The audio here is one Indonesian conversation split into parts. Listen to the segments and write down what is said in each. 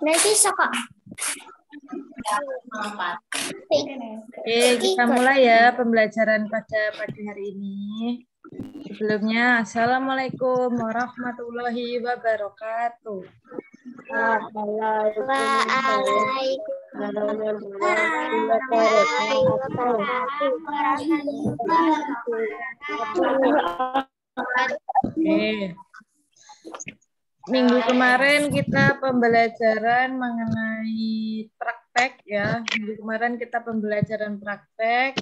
Nanti sokok. Oke, kita mulai ya pembelajaran pada pagi hari ini. Sebelumnya, Assalamualaikum warahmatullahi wabarakatuh. Oke. Minggu kemarin kita pembelajaran mengenai praktek ya. Minggu kemarin kita pembelajaran praktek.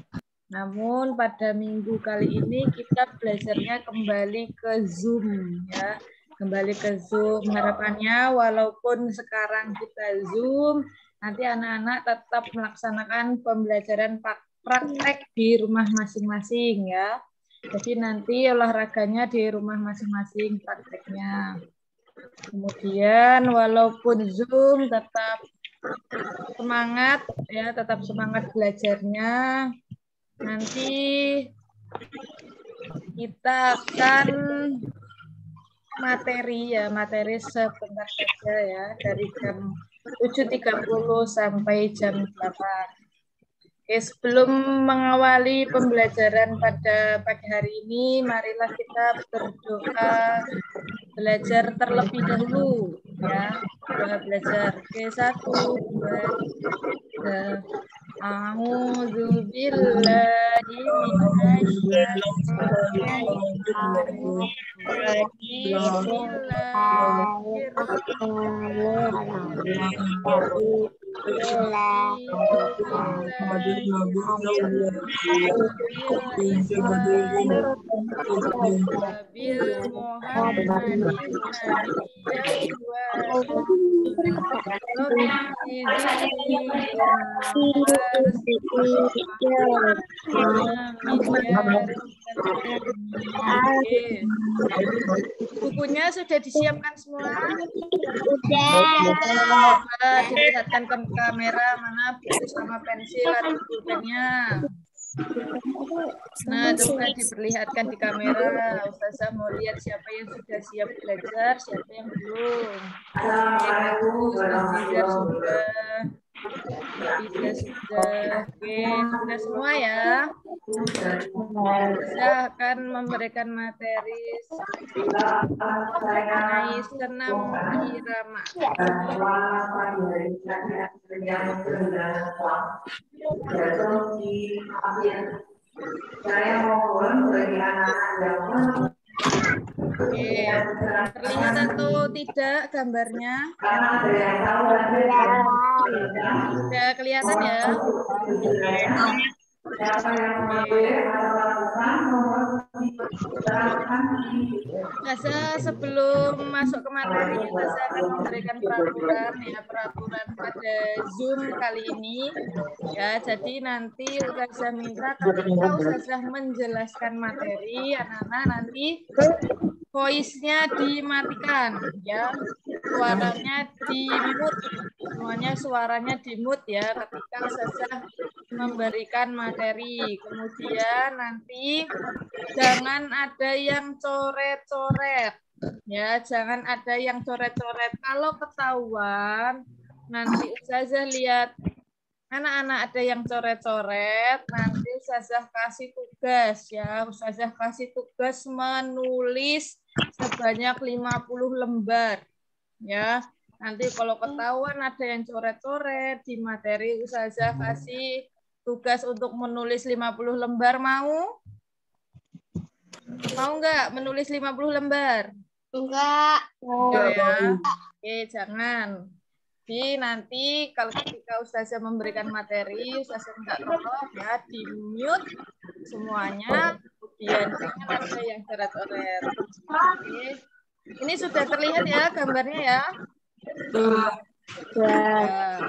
Namun pada minggu kali ini kita belajarnya kembali ke Zoom ya. Kembali ke Zoom. Harapannya walaupun sekarang kita Zoom, nanti anak-anak tetap melaksanakan pembelajaran praktek di rumah masing-masing ya. Jadi nanti olahraganya di rumah masing-masing prakteknya. Kemudian walaupun Zoom tetap semangat ya, tetap semangat belajarnya. Nanti kita akan materi sebentar saja ya, dari jam 7.30 sampai jam 8. Oke, sebelum mengawali pembelajaran pada pagi hari ini, marilah kita berdoa belajar terlebih dahulu ya. Doa belajar. Oke, 1, 2, 3. A'udzu billahi bukunya sudah disiapkan semua? Sudah. Dilihatkan ke kamera mana buku sama pensil atau pulpennya. Nah, coba diperlihatkan di kamera. Ustazah mau lihat siapa yang sudah siap belajar, siapa yang belum. Bagus, Mas Nizar sudah. Bisa sudah. Oke, sudah semua ya. Saya akan memberikan materi mengenai senam irama. Oke, terlihat atau tidak gambarnya? Sudah kelihatan ya? Sebelum masuk ke materi, saya akan memberikan peraturan pada Zoom kali ini. Ya, jadi nanti Ustazah minta ketika Ustazah menjelaskan materi, anak-anak nanti voice-nya dimatikan ya. Suaranya di-mute. Semuanya suaranya di-mute ya ketika Ustazah memberikan materi. Kemudian nanti jangan ada yang coret-coret. Ya, jangan ada yang coret-coret. Kalau ketahuan nanti Ustazah lihat anak-anak ada yang coret-coret, nanti Ustazah kasih tugas ya. Ustazah kasih tugas menulis sebanyak 50 lembar. Ya. Nanti kalau ketahuan ada yang coret-coret di materi, Ustazah kasih tugas untuk menulis 50 lembar. Mau? Mau nggak menulis 50 lembar? Enggak. Enggak ya. Oke, jangan. Jadi nanti kalau ketika Ustazah memberikan materi, Ustazah minta tolong ya di-mute semuanya, kemudian jangan ada yang coret-coret. Oke. Ini sudah terlihat ya gambarnya ya? Ya.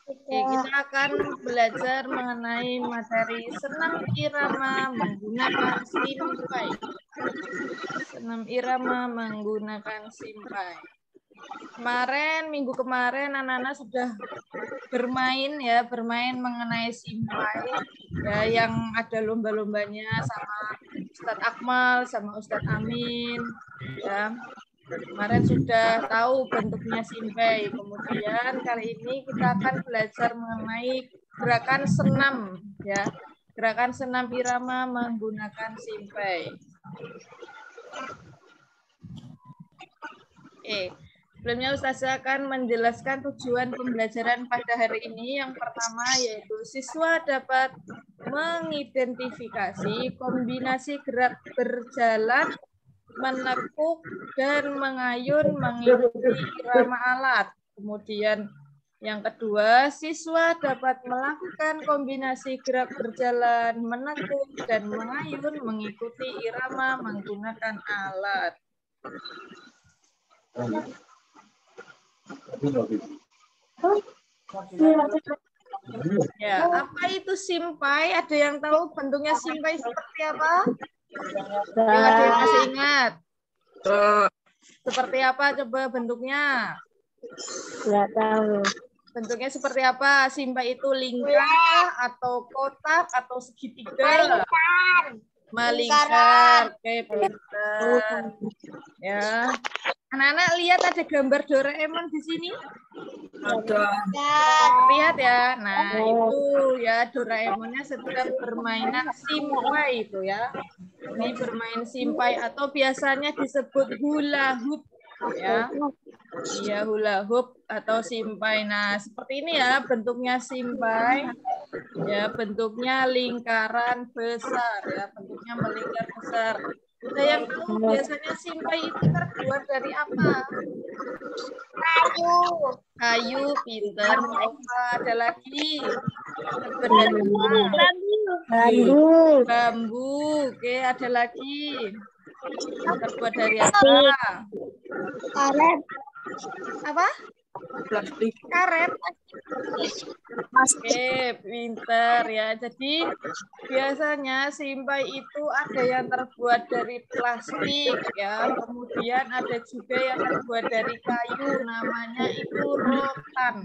Oke, kita akan belajar mengenai materi senam irama menggunakan simpai. Senam irama menggunakan simpai. Minggu kemarin anak-anak sudah bermain mengenai simpai ya, yang ada lomba-lombanya sama Ustadz Akmal sama Ustadz Amin ya. Kemarin sudah tahu bentuknya simpai. Kemudian kali ini kita akan belajar mengenai gerakan senam, ya. Gerakan senam irama menggunakan simpai. Oke. Sebelumnya Ustazah akan menjelaskan tujuan pembelajaran pada hari ini. Yang pertama yaitu siswa dapat mengidentifikasi kombinasi gerak berjalan, menekuk, dan mengayun mengikuti irama alat. Kemudian yang kedua, siswa dapat melakukan kombinasi gerak berjalan, menekuk, dan mengayun mengikuti irama menggunakan alat. Ya, apa itu simpai? Ada yang tahu bentuknya simpai seperti apa? Yang ada yang masih ingat? Seperti apa coba bentuknya? Nggak tahu. Bentuknya seperti apa? Simpai itu lingkar atau kotak atau segitiga? Melingkar. Oke, pintar. Ya. Anak-anak lihat ada gambar Doraemon di sini? Ada. Lihat ya. Nah, itu ya Doraemonnya sedang bermainan simpai itu ya. Ini bermain simpai atau biasanya disebut hula hoop ya. Iya, hula hoop atau simpai. Nah, seperti ini ya bentuknya simpai. Ya, bentuknya lingkaran besar ya, bentuknya melingkar besar. Ada yang tahu biasanya simpai itu terbuat dari apa? Kayu. Kayu, pinter. Apa ada lagi? Terbuat dari apa? Bambu. Bambu. Oke, ada lagi. Terbuat dari apa? Karet. Apa? Plastik. Karet. Oke, pinter ya. Jadi biasanya simpai itu ada yang terbuat dari plastik ya. Kemudian ada juga yang terbuat dari kayu, namanya itu rotan.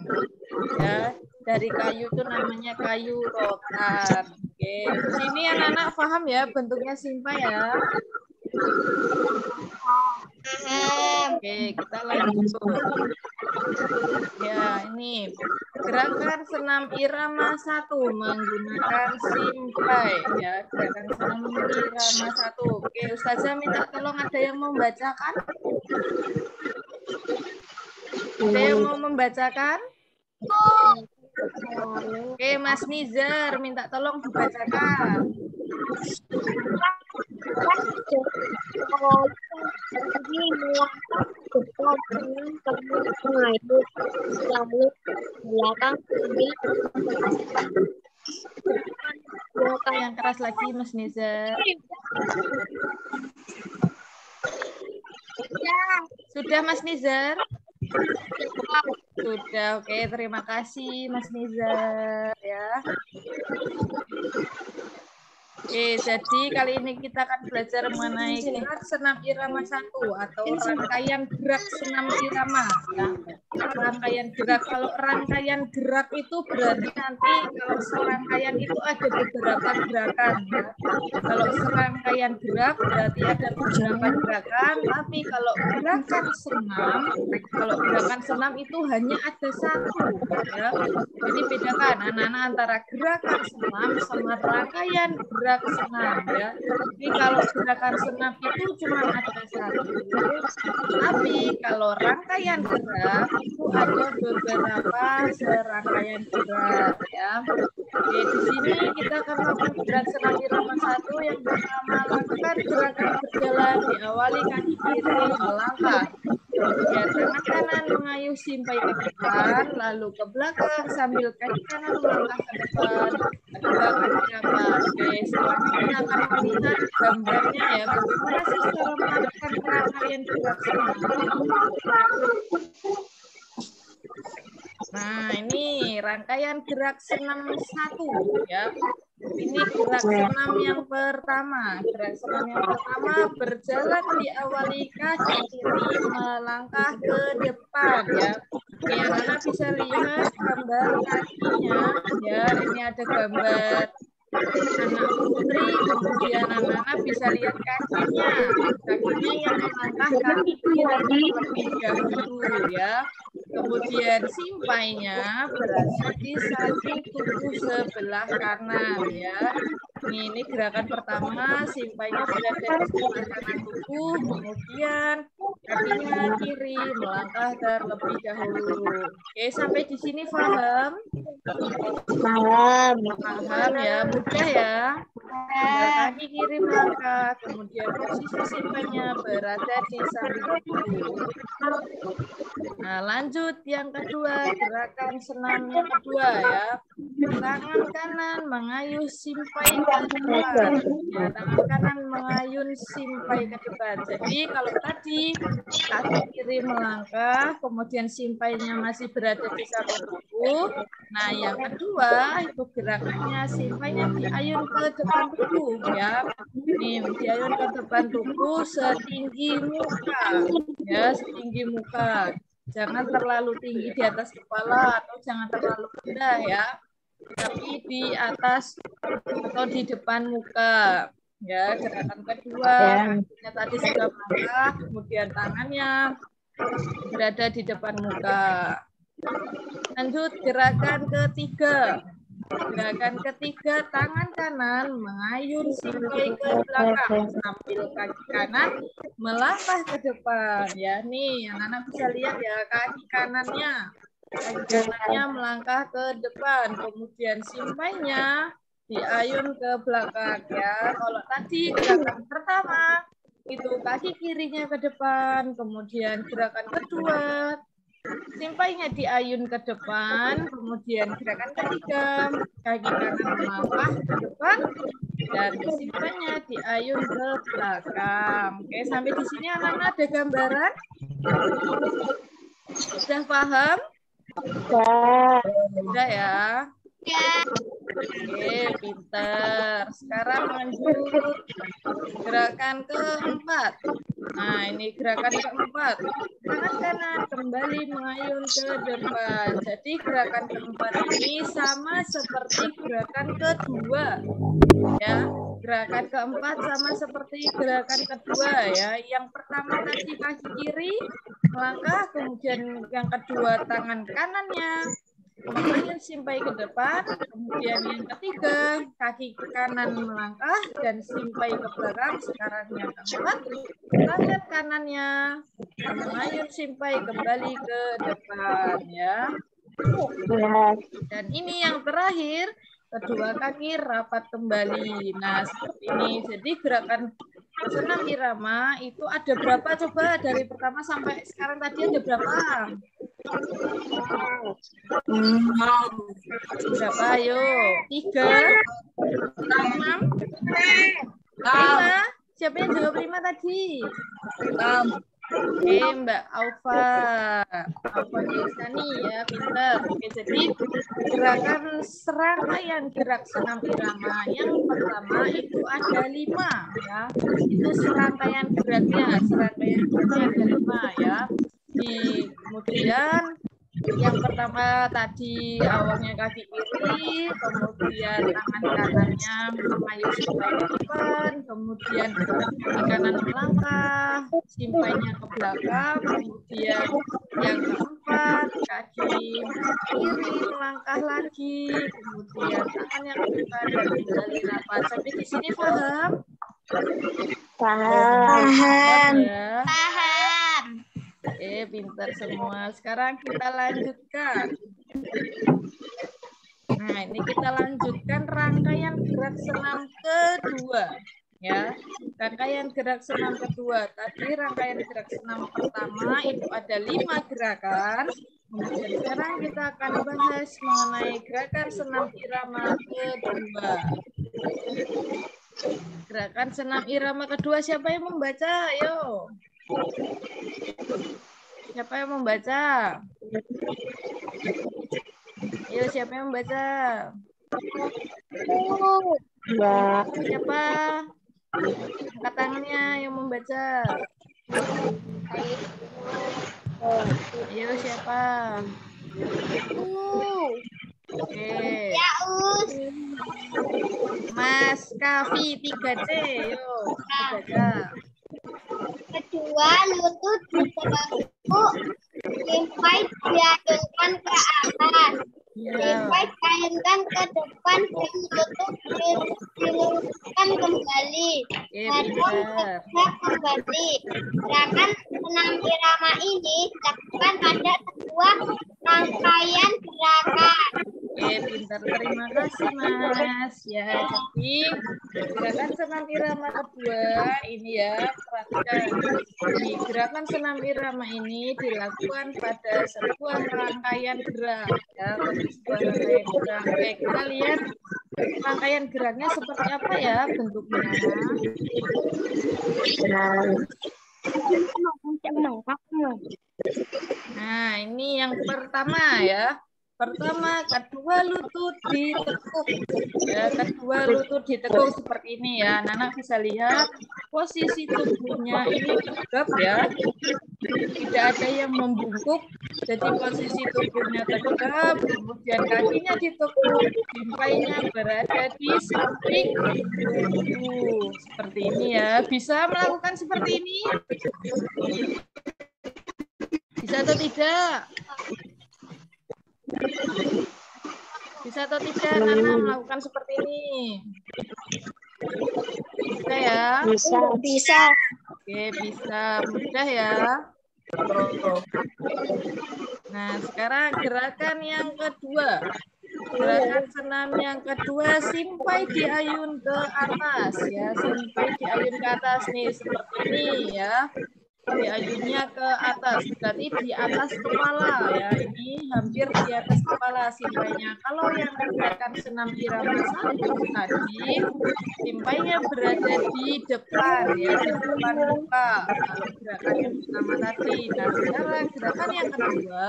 Ya, dari kayu itu namanya kayu rotan. Oke, di sini anak-anak paham ya bentuknya simpai ya. Oke, kita lanjut. Ya, ini gerakan senam irama 1 menggunakan simpai ya, gerakan senam irama 1. Oke, Ustazah minta tolong ada yang membacakan? Ada yang mau membacakan? Oke, Mas Nizar minta tolong dibacakan. Yang keras lagi Mas Nizar. Sudah Mas Nizar? Sudah, oke. Terima kasih Mas Nizar ya. Oke, jadi kali ini kita akan belajar mengenai gerak senam irama 1 atau rangkaian gerak senam irama. Ya. Rangkaian gerak, kalau rangkaian gerak itu berarti nanti kalau serangkaian itu ada beberapa gerakan. Ya. Kalau serangkaian gerak berarti ada beberapa gerakan, tapi kalau gerakan senam itu hanya ada satu. Ya. Jadi bedakan anak-anak antara gerakan senam sama rangkaian gerak senam ya. Jadi kalau gerakan senam itu cuma ada satu, tapi kalau rangkaian gerak itu ada beberapa serangkaian gerak ya. Oke, di sini kita akan melakukan gerak senam irama 1 yang pertama, lakukan gerakan berjalan, diawali kaki kiri melangkah. Kemudian tangan kanan mengayuh simpai ke depan, lalu ke belakang sambil kaki kanan melangkah ke depan. Kedua kaki apa? Oke, setelahnya kita akan melihat gambarnya ya, bagaimana sih cara melakukan rangkaian gerak senam. Nah, ini rangkaian gerak senam 1 ya. Ini gerak senam yang pertama. Gerak senam yang pertama berjalan diawali kaki kiri melangkah ke depan ya. Oke, anak-anak bisa lihat gambar kakinya ya. Ini ada gambar anak putri, kemudian anak-anak bisa lihat kakinya. Kakinya yang melangkah kaki kiri terlebih dahulu ya. Kemudian simpainya berada di samping tubuh sebelah kanan ya. Ini gerakan pertama, simpainya berada di sebelah kanan tubuh, kemudian kakinya kiri melangkah terlebih dahulu. Oke, sampai di sini paham? Paham. Paham ya, mudah ya. Tinggal kaki kiri melangkah, kemudian posisi simpainya berada di samping tubuh. Nah, lanjut yang kedua, gerakan senam yang kedua ya. Tangan kanan mengayuh simpai ke depan. Ya, tangan kanan mengayun simpai ke depan. Jadi kalau tadi kaki kiri melangkah, kemudian simpainya masih berada di samping tubuh. Nah, yang kedua itu gerakannya simpainya diayun ke depan tubuh ya. Nih, diayun ke depan tubuh setinggi muka. Ya, setinggi muka. Jangan terlalu tinggi di atas kepala atau jangan terlalu rendah ya. Tapi di atas atau di depan muka. Ya, gerakan kedua, kakinya tadi sudah melangkah, kemudian tangannya berada di depan muka. Lanjut gerakan ketiga. Gerakan ketiga, tangan kanan mengayun simpai ke belakang sambil kaki kanan melangkah ke depan. Ya, nih anak-anak bisa lihat ya kaki kanannya. Kaki kanannya melangkah ke depan, kemudian simpainya diayun ke belakang ya. Kalau tadi gerakan pertama itu kaki kirinya ke depan, kemudian gerakan kedua simpainya diayun ke depan, kemudian gerakan ketiga kaki kanan melangkah ke depan dan simpainya diayun ke belakang. Oke, sampai di sini anak-anak ada gambaran? Sudah paham? Sudah ya? Oke, pintar. Sekarang lanjut gerakan keempat. Nah, ini gerakan keempat. Tangan kanan kembali mengayun ke depan. Jadi gerakan keempat ini sama seperti gerakan kedua. Ya, gerakan keempat sama seperti gerakan kedua ya. Yang pertama tadi kaki kiri melangkah, kemudian yang kedua tangan kanannya mengayun simpai ke depan, kemudian yang ketiga kaki ke kanan melangkah dan simpai ke belakang. Sekarang yang keempat tangan kanannya mengayun simpai kembali ke depan ya. Dan ini yang terakhir, kedua kaki rapat kembali. Nah, seperti ini. Jadi gerakan senam irama itu ada berapa coba dari pertama sampai sekarang tadi ada berapa? Berapa? Ayo. 3, 6, 5. Siapa yang jawab 5 tadi? 6. Oke, Mbak Alfa. Alfa Yesani ya, pintar. Oke, jadi gerakan serangkaian gerak senam irama yang pertama itu ada 5 ya. Itu serangkaian geraknya. Serangkaian geraknya ada 5 ya. Kemudian yang pertama tadi awalnya kaki kiri, kemudian tangan kanannya mengayuh simpai ke depan, kemudian kaki kanan melangkah, simpainya ke belakang, kemudian yang keempat kaki kiri melangkah lagi, kemudian tangannya ke depan dan kembali rapat. Sampai di sini paham? Paham. Ya. Paham. Pintar semua. Sekarang kita lanjutkan. Nah, ini kita lanjutkan rangkaian gerak senam kedua. Ya, rangkaian gerak senam kedua. Tadi rangkaian gerak senam pertama itu ada 5 gerakan. Kemudian sekarang kita akan bahas mengenai gerakan senam irama kedua. Gerakan senam irama kedua, siapa yang membaca? Ayo. Siapa yang membaca? Ayo, siapa yang membaca? Mbak. Siapa? Angkat tangannya yang membaca. Ayo, siapa? Oke. Yaus. Kavi 3C. Yuk, baca. Kedua lutut ditekuk, simpai diayunkan ke atas. Ya. Simpai diayunkan ke depan dan lutut diluruskan kembali. Oke, Badan pintar. tegak kembali. Gerakan senam irama ini dilakukan pada sebuah rangkaian gerakan. Oke, pintar. Terima kasih, Mas. Ya, jadi gerakan senam irama kedua ini ya, perhatikan. Ini gerakan senam irama ini dilakukan pada sebuah rangkaian gerak. Ya, pada sebuah rangkaian gerak. Oke, kita lihat rangkaian geraknya seperti apa ya bentuknya. Nah, ini yang pertama ya. Pertama, kedua lutut ditekuk. Ya, kedua lutut ditekuk seperti ini ya. Anak-anak bisa lihat posisi tubuhnya ini tegap ya. Tidak ada yang membungkuk. Jadi posisi tubuhnya tegap, kemudian kakinya ditekuk, simpainya berada di samping tubuh. Seperti ini ya. Bisa melakukan seperti ini? Bisa atau tidak? Bisa atau tidak Nana melakukan seperti ini? Bisa ya? Bisa. Oke, bisa. Mudah ya. Nah, sekarang gerakan yang kedua. Gerakan senam yang kedua, simpai diayun ke atas ya. Simpai diayun ke atas nih seperti ini ya. Diayunnya ke atas, berarti di atas kepala ya. Ini hampir di atas kepala simpainya. Kalau yang gerakan senam irama 1 tadi, simpainya berada di depan ya, di depan muka. Kalau gerakan yang pertama tadi. Nah, sekarang gerakan yang kedua,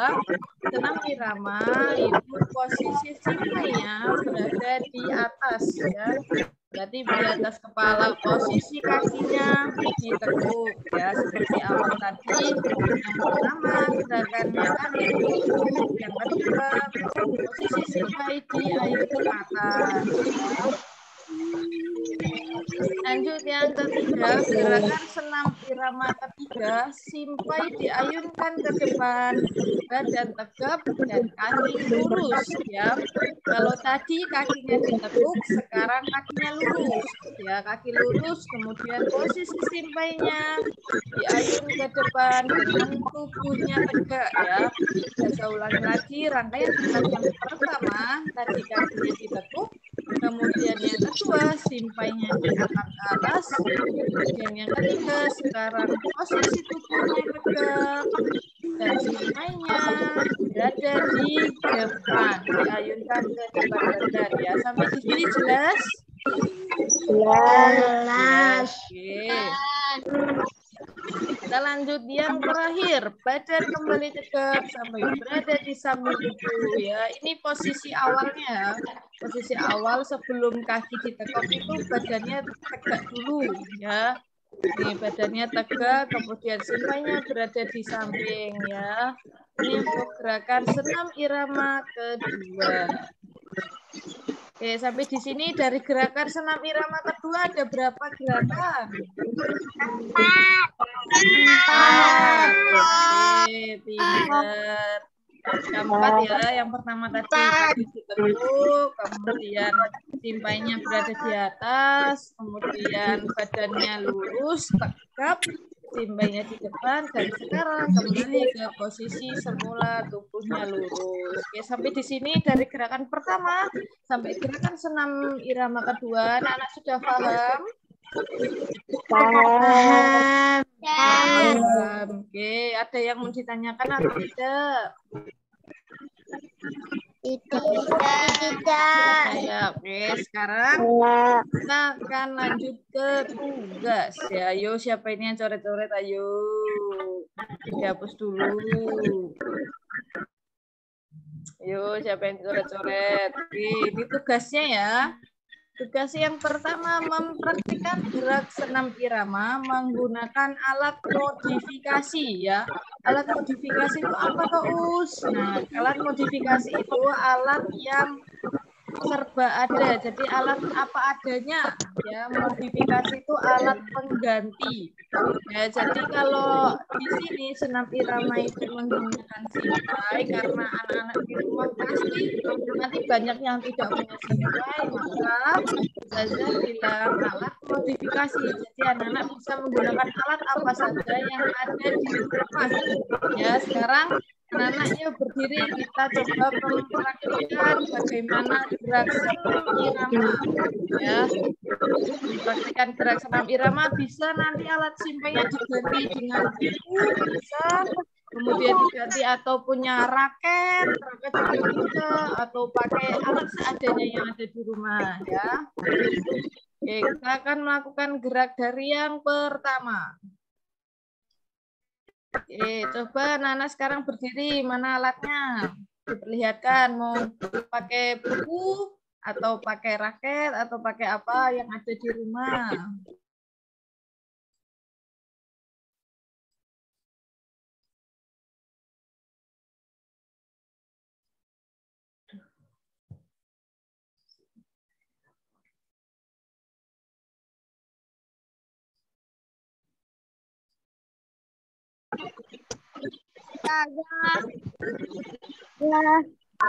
senam irama itu posisi simpainya berada di atas ya. Berarti di atas kepala, posisi kakinya ditekuk ya seperti awal tadi. Yang pertama gerakannya kaki ditekuk, yang kedua posisi simpai diayun ke atas. Lanjut yang ketiga, gerakan senam irama ketiga, simpai diayunkan ke depan, badan tegap dan kaki lurus ya. Kalau tadi kakinya ditekuk, sekarang kakinya lurus ya, kaki lurus, kemudian posisi simpainya diayun ke depan dengan tubuhnya tegak ya. Saya ulangi lagi, rangkaian gerak yang pertama tadi kakinya ditekuk, kemudian yang kedua simpainya diangkat ke atas, kemudian yang ketiga sekarang posisi tubuhnya tegak dan simpainya berada di depan, diayunkan ke depan badan ya. Sampai di sini jelas? Jelas. Oke. Kita lanjut yang terakhir, badan kembali tegap sampai berada di samping tubuh ya. Ini posisi awalnya, posisi awal sebelum kaki ditekuk itu badannya tegak dulu ya. Ini badannya tegak, kemudian simpainya berada di samping ya. Ini untuk gerakan senam irama kedua. Oke, sampai di sini dari gerakan senam irama kedua ada berapa gerakan? 4. Oke, pintar. 4 ya. Yang pertama tadi kaki ditekuk, kemudian simpainya berada di atas, kemudian badannya lurus, tegap, simpainya di depan, dan sekarang kembali ke posisi semula tubuhnya lurus. Oke, sampai di sini dari gerakan pertama sampai gerakan senam irama kedua, anak-anak sudah paham? Paham. Oke, ada yang mau ditanyakan atau tidak? Tidak. Ya, oke. Sekarang kita akan lanjut ke tugas. Ya, ayo siapa ini yang coret-coret? Ayo, dihapus dulu. Ayo, siapa yang coret-coret? Oke, ini tugasnya ya. Tugas yang pertama, mempraktikkan gerak senam irama menggunakan alat modifikasi ya. Alat modifikasi itu apa toh, Us? Nah, alat modifikasi itu alat yang serba ada. Jadi alat apa adanya. Ya, modifikasi itu alat pengganti. Ya, jadi kalau di sini senam irama itu menggunakan simpai karena anak-anak di rumah pasti nanti banyak yang tidak punya simpai, maka Ustazah bilang alat modifikasi. Jadi anak-anak bisa menggunakan alat apa saja yang ada di rumah. Ya, sekarang anak-anak yuk berdiri, kita coba mempraktikkan bagaimana gerak senam irama. Ya, mempraktikkan gerak senam irama bisa nanti alat simpainya diganti dengan buku, bisa kemudian diganti atau punya raket juga bisa, atau pakai alat seadanya yang ada di rumah ya. Oke, kita akan melakukan gerak dari yang pertama. Oke, coba Nana sekarang berdiri, mana alatnya? Diperlihatkan mau pakai buku atau pakai raket atau pakai apa yang ada di rumah.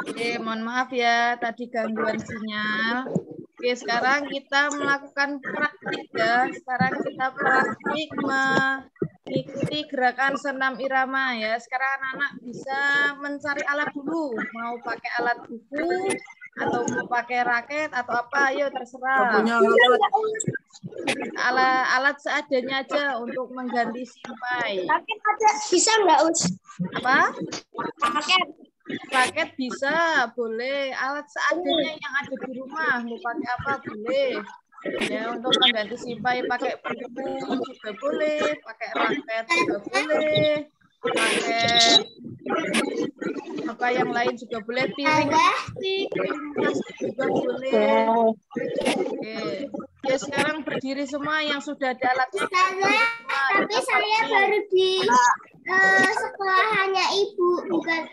Oke, mohon maaf ya, tadi gangguan sinyal. Oke, sekarang kita melakukan praktik ya. Sekarang kita praktik mengikuti gerakan senam irama ya. Sekarang anak-anak bisa mencari alat dulu. Mau pakai alat buku atau mau pakai raket atau apa, ayo terserah. Punya Alat seadanya aja untuk mengganti simpai. Raket ada bisa nggak, Us? Apa? Raket. Raket bisa, boleh. Alat seadanya yang ada di rumah, mau pakai apa boleh. Ya, untuk mengganti simpai pakai buku juga boleh, pakai raket juga boleh, pakai apa yang lain juga boleh, piring plastik juga boleh. Oke. Ya, sekarang berdiri semua yang sudah ada alatnya. Tapi saya baru di sekolahannya ibu, bukan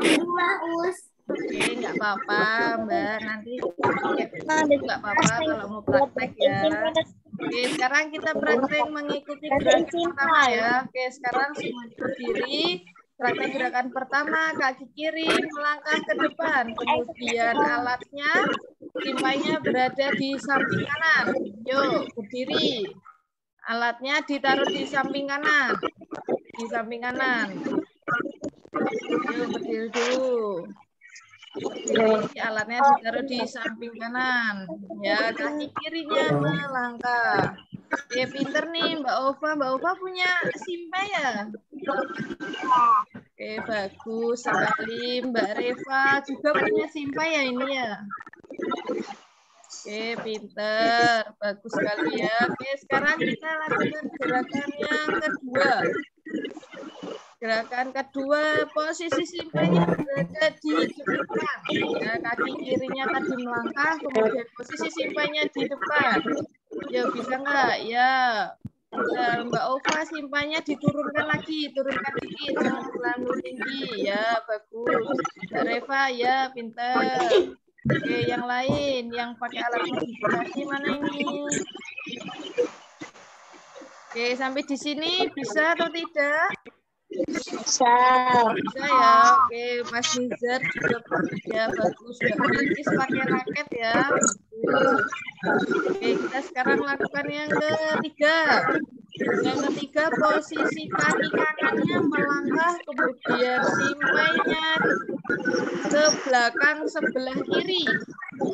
di rumah, Us. Oke, nggak apa-apa, Mbak. Nanti nggak apa-apa kalau mau praktek ya. Oke, sekarang kita praktek mengikuti gerakan pertama ya. Oke, sekarang semua berdiri. Praktek gerakan pertama, kaki kiri melangkah ke depan. Kemudian alatnya, simpainya berada di samping kanan. Yuk, berdiri. Alatnya ditaruh di samping kanan. Di samping kanan. Yuk, berdiri dulu. Berdiri, alatnya ditaruh di samping kanan. Ya, kaki kirinya melangkah. Ya, pinter nih Mbak Ova. Mbak Ova punya simpai ya? Oke, bagus sekali. Mbak Reva juga punya simpai ya ini ya? Oke, pinter. Bagus sekali ya. Oke, sekarang kita lakukan gerakan yang kedua. Gerakan kedua, posisi simpainya berada di depan. Ya, kaki kirinya tadi melangkah, kemudian posisi simpainya di depan. Ya, bisa nggak? Ya, bisa. Mbak Ova, simpainya diturunkan lagi, turunkan dikit, jangan terlalu tinggi. Ya, bagus. Mbak Reva, ya, pinter. Oke, yang lain, yang pakai alat modifikasi mana ini? Oke, sampai di sini bisa atau tidak? Bisa. Bisa ya. Oke, Mas Nizar juga ya bagus. Mbak Bilkis pakai raket ya. Bagus. Oke, kita sekarang lakukan yang ketiga. Yang ketiga, posisi kaki kanannya melangkah, kemudian simpainya ke belakang sebelah kiri.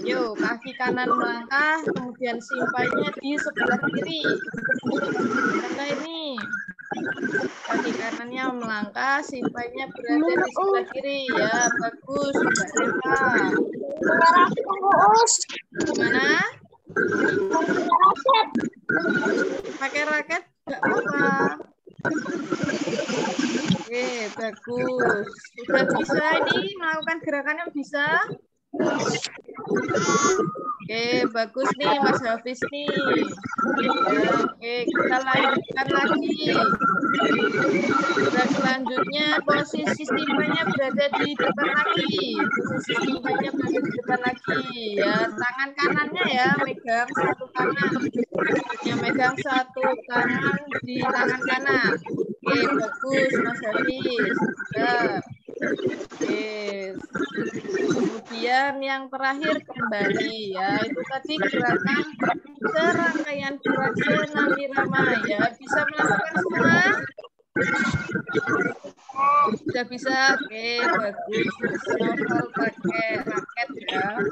Yuk, kaki kanan melangkah, kemudian simpainya di sebelah kiri. Contoh ini. Kaki kanannya melangkah, simpainya berada di sebelah kiri. Ya, bagus, Mbak Reva. Gimana? Pakai raket? Nggak apa-apa. Oke, bagus. Sudah bisa ini melakukan gerakan yang bisa? Oke, bagus nih Mas Hafiz nih. Ya, oke, kita lanjutkan lagi. Gerak selanjutnya posisi timpanya berada di depan lagi. Posisi timpanya berada di depan lagi ya. Tangan kanannya ya megang satu tangan. Ya, megang satu tangan di tangan kanan. Oke, bagus Mas Hafiz. Mantap. Oke. Kemudian yang terakhir kembali ya. Itu tadi gerakan serangkaian gerak senam irama ya. Bisa melakukan semua? Sudah bisa? Oke, bagus. Mas Novel pakai raket ya.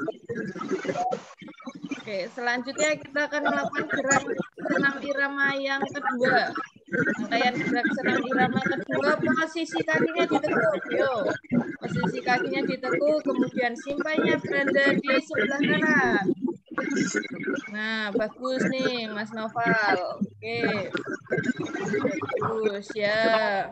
Oke, selanjutnya kita akan melakukan gerak senam irama yang kedua. Rangkaian gerak senam irama kedua, posisi kakinya ditekuk. Yo, posisi kakinya ditekuk, kemudian simpainya berada di sebelah kanan. Nah, bagus nih, Mas Noval. Oke, bagus ya.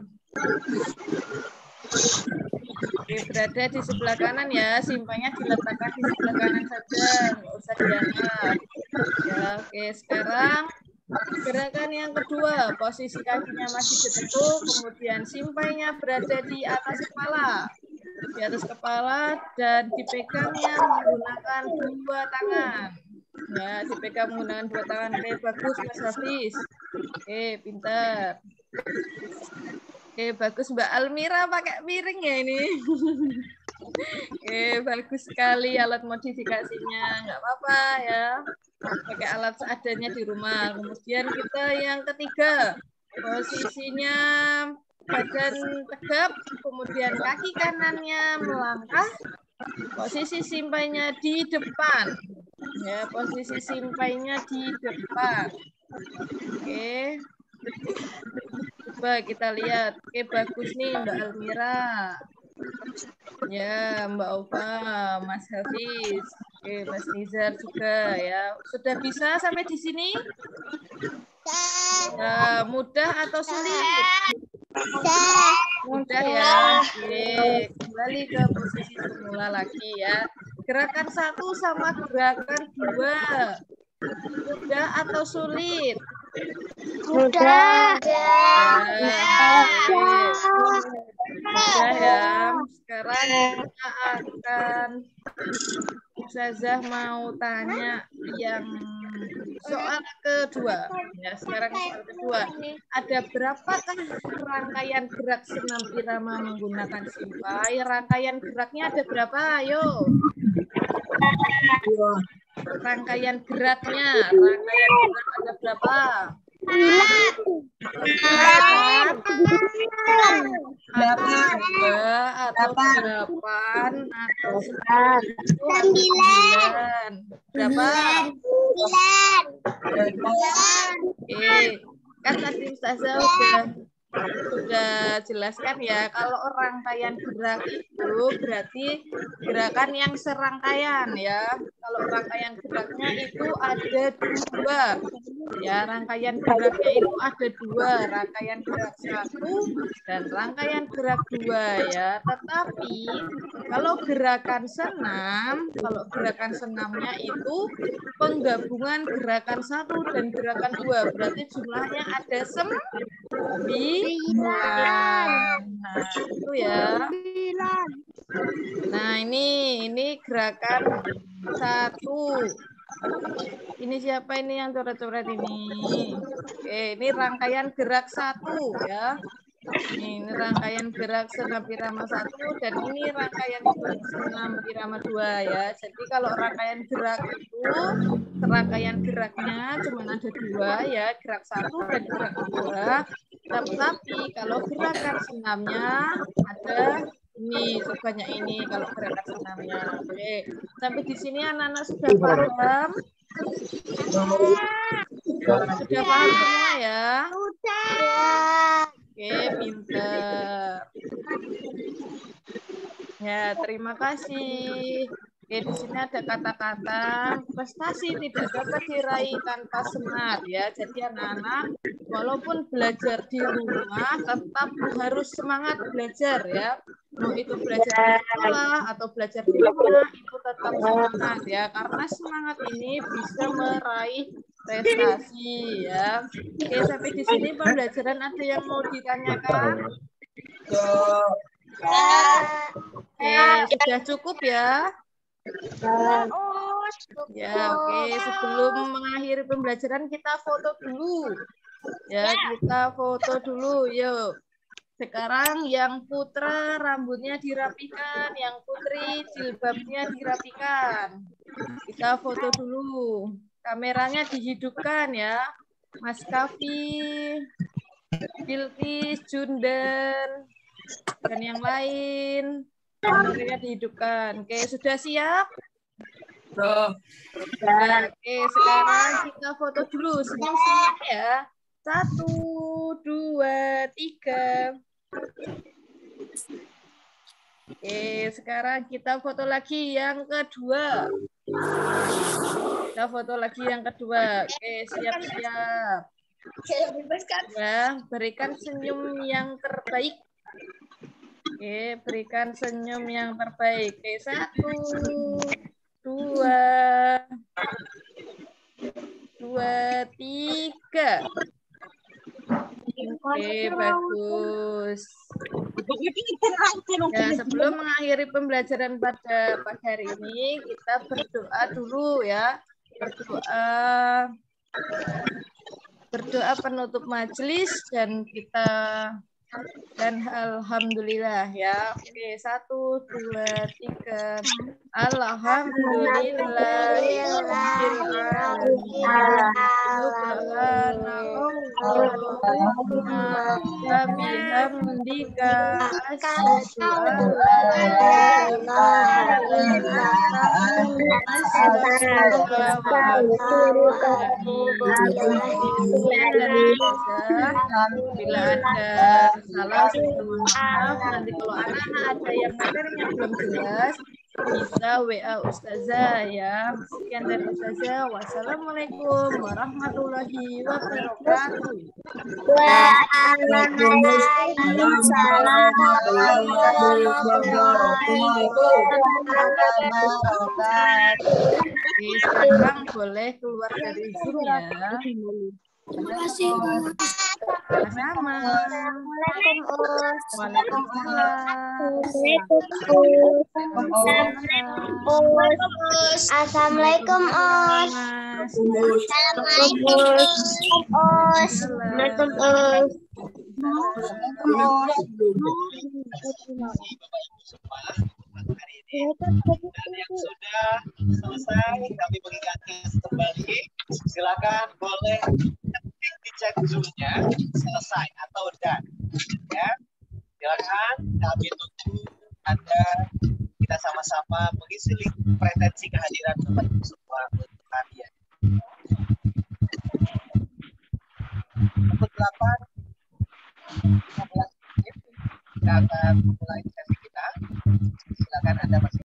Oke, berada di sebelah kanan ya, simpainya diletakkan di sebelah kanan saja, nggak usah diangkat. Ya, oke, sekarang gerakan yang kedua, posisi kakinya masih ditekuk, kemudian simpainya berada di atas kepala. Di atas kepala dan dipegangnya menggunakan dua tangan. Ya, dipegang menggunakan dua tangan. Oke, bagus Mas Hafiz. Oke, pintar. Oke, bagus Mbak Almira pakai piring ya ini. Oke, bagus sekali alat modifikasinya. Nggak apa-apa ya. Pakai alat seadanya di rumah. Kemudian kita yang ketiga, posisinya badan tegap, kemudian kaki kanannya melangkah, posisi simpainya di depan. Ya, posisi simpainya di depan. Oke. Coba kita lihat. Oke, bagus nih Mbak Almira. Ya, Mbak Ova, Mas Hafiz. Oke, Mas Nizar juga ya. Sudah bisa sampai di sini? Ya, mudah atau sulit? Mudah ya. Oke, kembali ke posisi semula lagi ya. Gerakan 1 sama gerakan 2. Mudah atau sulit? Mudah. Mudah ya. Sekarang kita akan Ustazah mau tanya yang soal kedua. Ya, sekarang soal kedua. Ada berapakah rangkaian gerak senam irama menggunakan simpai? Rangkaian geraknya ada berapa? Ayo. Rangkaian geraknya. Rangkaian gerak ada berapa? 8 atau 2 atau 8 atau 9. Berapa? 9. Oke, kan tadi Ustazah sudah jelaskan ya, kalau rangkaian gerak itu berarti gerakan yang serangkaian ya. Kalau rangkaian geraknya itu ada 2 ya, rangkaian geraknya itu ada 2, rangkaian gerak 1 dan rangkaian gerak 2 ya. Tetapi kalau gerakan senamnya itu penggabungan gerakan 1 dan gerakan 2, berarti jumlahnya ada 9. Nah, itu ya. Nah, ini gerakan 1. Ini siapa ini yang coret-coret ini? Oke, ini rangkaian gerak 1 ya. Ini rangkaian gerak senam irama 1 dan ini rangkaian gerak senam irama 2 ya. Jadi kalau rangkaian gerak itu serangkaian geraknya cuma ada 2 ya, gerak 1 dan gerak 2. Tapi kalau gerakan senamnya ada ini sebanyak ini kalau gerakan senamnya. Oke, sampai di sini anak-anak sudah paham? Sudah paham semua ya? Oke, pinter. Ya, terima kasih. Oke, di sini ada kata-kata prestasi tidak dapat diraih tanpa semangat ya. Jadi anak-anak walaupun belajar di rumah tetap harus semangat belajar ya. Mau itu belajar di sekolah atau belajar di rumah itu tetap semangat ya. Karena semangat ini bisa meraih prestasi ya. Oke, sampai di sini pembelajaran ada yang mau ditanyakan? Oke, sudah cukup ya? Ya, oke. Sebelum mengakhiri pembelajaran kita foto dulu. Ya, kita foto dulu. Yuk. Sekarang yang putra rambutnya dirapikan, yang putri jilbabnya dirapikan. Kita foto dulu. Kameranya dihidupkan ya. Mas Kafi, Bilkis, Jundan, dan yang lain. Kameranya dihidupkan. Oke, sudah siap? Sudah. Nah, oke, sekarang kita foto dulu. Senyum-senyum ya. 1, 2, 3. Oke, sekarang kita foto lagi yang kedua. Kita foto lagi yang kedua. Oke, siap-siap. Ya, berikan senyum yang terbaik. Oke, berikan senyum yang terbaik. Oke, 1, 2, 3. Oke, bagus. Ya, sebelum mengakhiri pembelajaran pada pagi hari ini, kita berdoa dulu ya. Berdoa penutup majelis dan alhamdulillah ya. Oke, 1, 2, 3. Alhamdulillah. Bihamdika asyhadu bila ada salah, maaf. Nanti kalau anak-anak ada yang materinya belum jelas, bisa WA Ustazah ya. Sekian dari Ustazah. Wassalamualaikum warahmatullahi wabarakatuh. Waalaikumsalam warahmatullahi wabarakatuh. Oke, sekarang boleh keluar dari Zoom ya. Terima kasih. Sama-sama. Assalamualaikum, Os. Assalamualaikum, Os. Dan yang sudah selesai kami mengingatkan kembali, silakan boleh ketik di chat Zoom-nya selesai atau dan ya. Silakan kami tunggu Anda, kita sama-sama mengisi link pretensi kehadiran Bapak Ibu semua untuk kalian. Pukul 8 15 menit kita akan mulai sesi kita. Silakan Anda masih